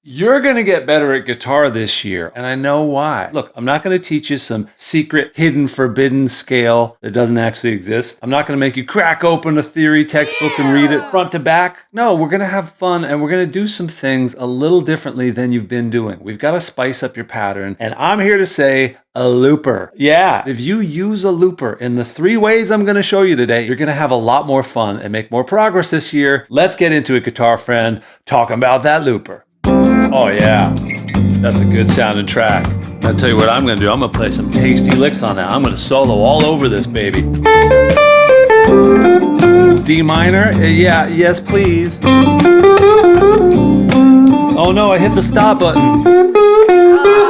You're going to get better at guitar this year, and I know why. Look, I'm not going to teach you some secret, hidden, forbidden scale that doesn't actually exist. I'm not going to make you crack open a theory textbook and read it front to back. No, we're going to have fun, and we're going to do some things a little differently than you've been doing. We've got to spice up your pattern, and I'm here to say a looper. Yeah, if you use a looper in the 3 ways I'm going to show you today, you're going to have a lot more fun and make more progress this year. Let's get into it, guitar friend, talking about that looper. Oh yeah, that's a good sounding track. I'll tell you what I'm gonna do. I'm gonna play some tasty licks on that. I'm gonna solo all over this baby. D minor, yeah, yes please. Oh no, I hit the stop button.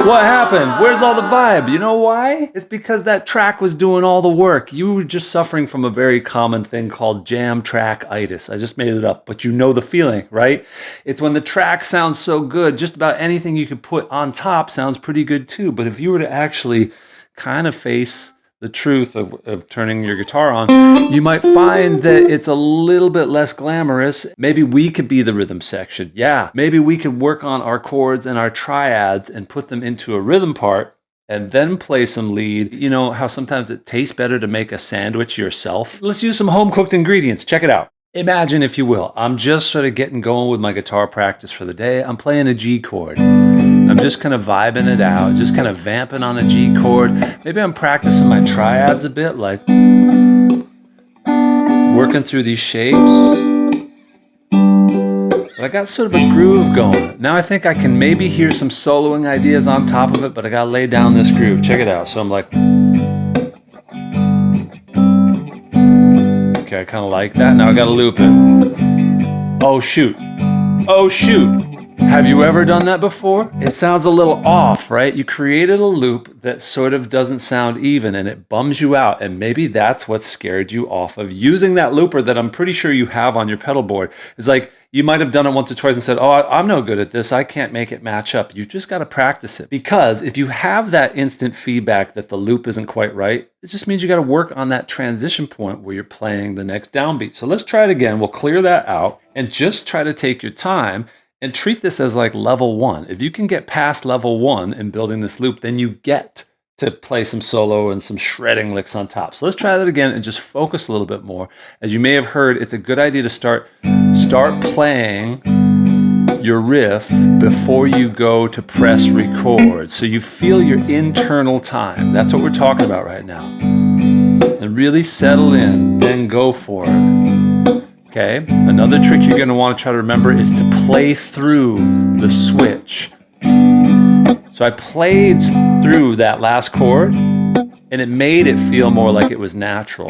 What happened? Where's all the vibe? You know why? It's because that track was doing all the work. You were just suffering from a very common thing called jam trackitis. I just made it up, but you know the feeling, right? It's when the track sounds so good, just about anything you could put on top sounds pretty good too. But if you were to actually kind of face the truth of turning your guitar on, you might find that it's a little bit less glamorous. Maybe we could be the rhythm section. Yeah, maybe we could work on our chords and our triads and put them into a rhythm part and then play some lead. You know how sometimes it tastes better to make a sandwich yourself? Let's use some home-cooked ingredients. Check it out. Imagine, if you will, I'm just sort of getting going with my guitar practice for the day. I'm playing a G chord. I'm just kind of vibing it out, just kind of vamping on a G chord. Maybe I'm practicing my triads a bit, like working through these shapes. But I got sort of a groove going. Now I think I can maybe hear some soloing ideas on top of it, but I gotta lay down this groove. Check it out. So I'm like, okay, I kind of like that. Now I gotta loop it. Oh shoot. Oh shoot. Have you ever done that before? It sounds a little off, right? You created a loop that sort of doesn't sound even and it bums you out. And maybe that's what scared you off of using that looper that I'm pretty sure you have on your pedal board. It's like you might have done it once or twice and said, oh, I'm no good at this. I can't make it match up. You just got to practice it. Because if you have that instant feedback that the loop isn't quite right, it just means you got to work on that transition point where you're playing the next downbeat. So let's try it again. We'll clear that out and just try to take your time and treat this as like level 1. If you can get past level 1 in building this loop, then you get to play some solo and some shredding licks on top. So let's try that again and just focus a little bit more. As you may have heard, it's a good idea to start playing your riff before you go to press record. So you feel your internal time. That's what we're talking about right now. And really settle in, then go for it. Okay, another trick you're going to want to try to remember is to play through the switch. So I played through that last chord and it made it feel more like it was natural.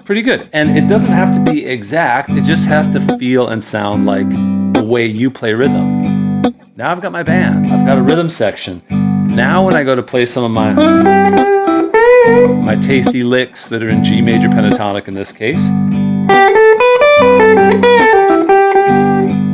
Pretty good. And it doesn't have to be exact, it just has to feel and sound like the way you play rhythm. Now I've got my band, I've got a rhythm section. Now when I go to play some of my tasty licks that are in G major pentatonic in this case,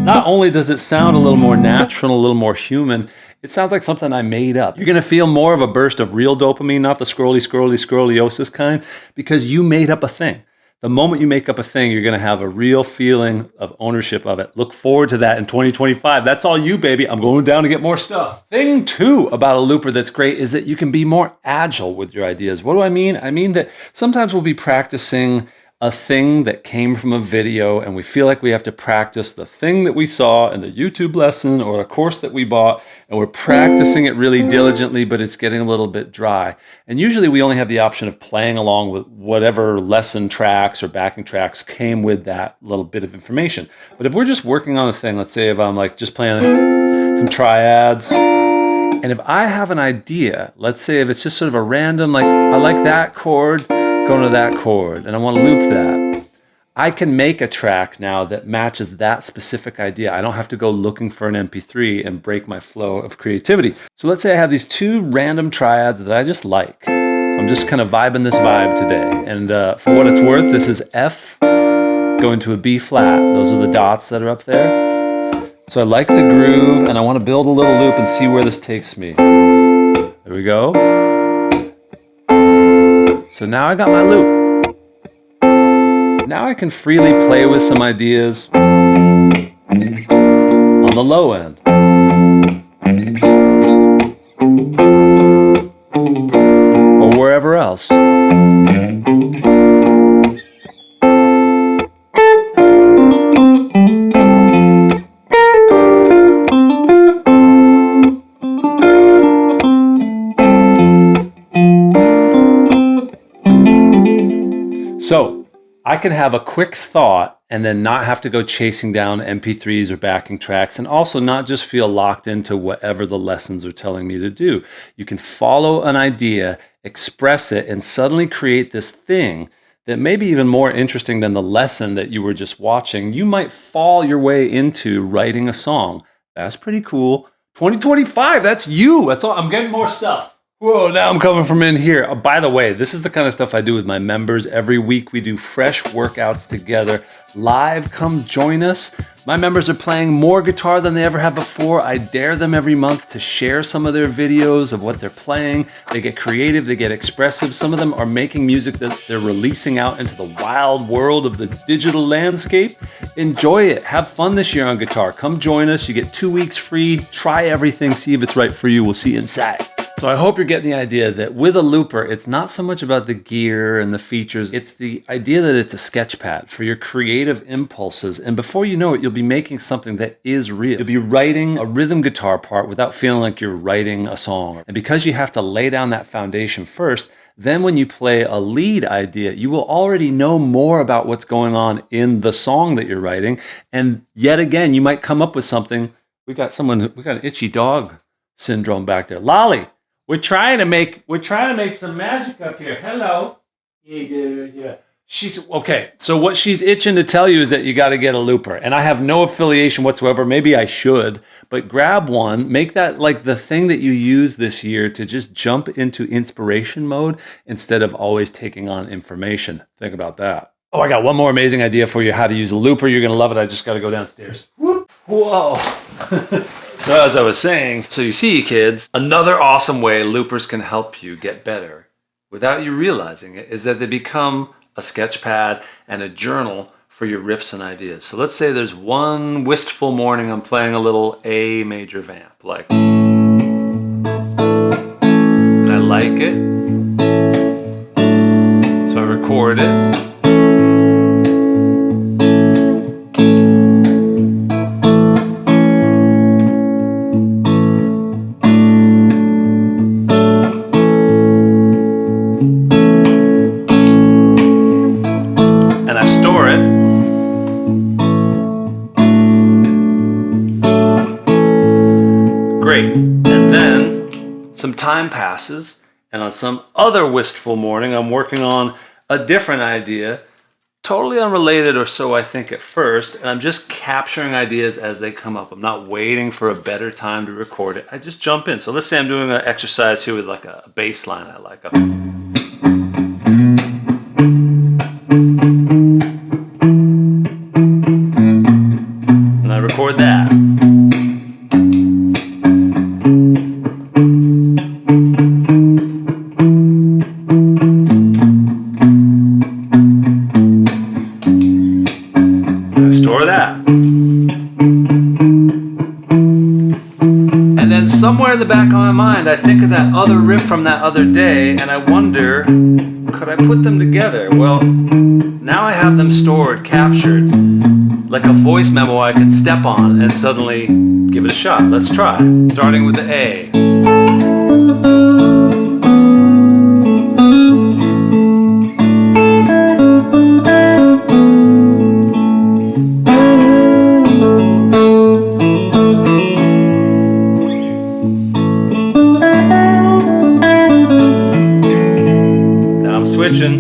not only does it sound a little more natural, a little more human, it sounds like something I made up. You're going to feel more of a burst of real dopamine, not the scrollosis kind, because you made up a thing. The moment you make up a thing, you're going to have a real feeling of ownership of it. Look forward to that in 2025. That's all you, baby. I'm going down to get more stuff. Thing 2 about a looper that's great is that you can be more agile with your ideas. What do I mean? I mean that sometimes we'll be practicing a thing that came from a video and we feel like we have to practice the thing that we saw in the YouTube lesson or a course that we bought, and we're practicing it really diligently, but it's getting a little bit dry. And usually we only have the option of playing along with whatever lesson tracks or backing tracks came with that little bit of information. But if we're just working on a thing, let's say if I'm like just playing some triads, and if I have an idea, let's say if it's just sort of a random, like I like that chord, going to that chord, and I want to loop that, I can make a track now that matches that specific idea. I don't have to go looking for an MP3 and break my flow of creativity. So let's say I have these 2 random triads that I just like. I'm just kind of vibing this vibe today. And for what it's worth, this is F going to a B flat. Those are the dots that are up there. So I like the groove and I want to build a little loop and see where this takes me. There we go. So now I got my loop. Now I can freely play with some ideas on the low end. else. So I can have a quick thought and then not have to go chasing down MP3s or backing tracks, and also not just feel locked into whatever the lessons are telling me to do. You can follow an idea, express it, and suddenly create this thing that may be even more interesting than the lesson that you were just watching. You might fall your way into writing a song. That's pretty cool. 2025, that's you. That's all. I'm getting more stuff. Whoa, now I'm coming from in here. Oh, by the way, this is the kind of stuff I do with my members. Every week we do fresh workouts together. Live, come join us. My members are playing more guitar than they ever have before. I dare them every month to share some of their videos of what they're playing. They get creative, they get expressive. Some of them are making music that they're releasing out into the wild world of the digital landscape. Enjoy it. Have fun this year on guitar. Come join us. You get 2 weeks free. Try everything. See if it's right for you. We'll see you inside. So I hope you're getting the idea that with a looper, it's not so much about the gear and the features. It's the idea that it's a sketchpad for your creative impulses. And before you know it, you'll be making something that is real. You'll be writing a rhythm guitar part without feeling like you're writing a song. And because you have to lay down that foundation first, then when you play a lead idea, you will already know more about what's going on in the song that you're writing. And yet again, you might come up with something. We got an itchy dog syndrome back there. Lolly. We're trying to make some magic up here. Hello. Yeah. She's okay. So what she's itching to tell you is that you got to get a looper. And I have no affiliation whatsoever. Maybe I should, but grab one, make that like the thing that you use this year to just jump into inspiration mode instead of always taking on information. Think about that. Oh, I got one more amazing idea for you how to use a looper. You're going to love it. I just got to go downstairs. Whoop. Whoa. So as I was saying, so you see, kids, another awesome way loopers can help you get better without you realizing it is that they become a sketch pad and a journal for your riffs and ideas. So let's say there's one wistful morning I'm playing a little A major vamp, like, and I like it, so I record it. Great. And then some time passes, and on some other wistful morning, I'm working on a different idea, totally unrelated, or so I think at first, and I'm just capturing ideas as they come up. I'm not waiting for a better time to record it. I just jump in. So let's say I'm doing an exercise here with like a bass line I like. And I record that. Store that. And then somewhere in the back of my mind, I think of that other riff from that other day, and I wonder, could I put them together? Well, now I have them stored, captured, like a voice memo I can step on and suddenly give it a shot. Let's try. Starting with the A. Switching.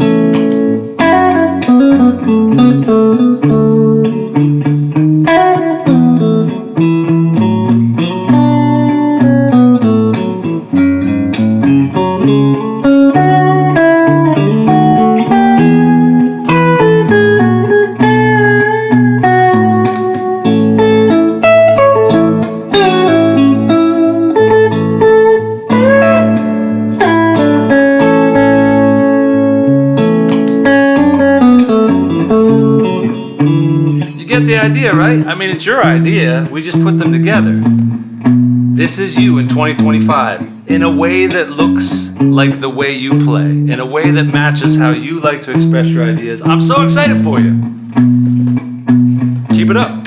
Get the idea, right? I mean, it's your idea. We just put them together. This is you in 2025. in a way that looks like the way you play, in a way that matches how you like to express your ideas. I'm so excited for you. Keep it up.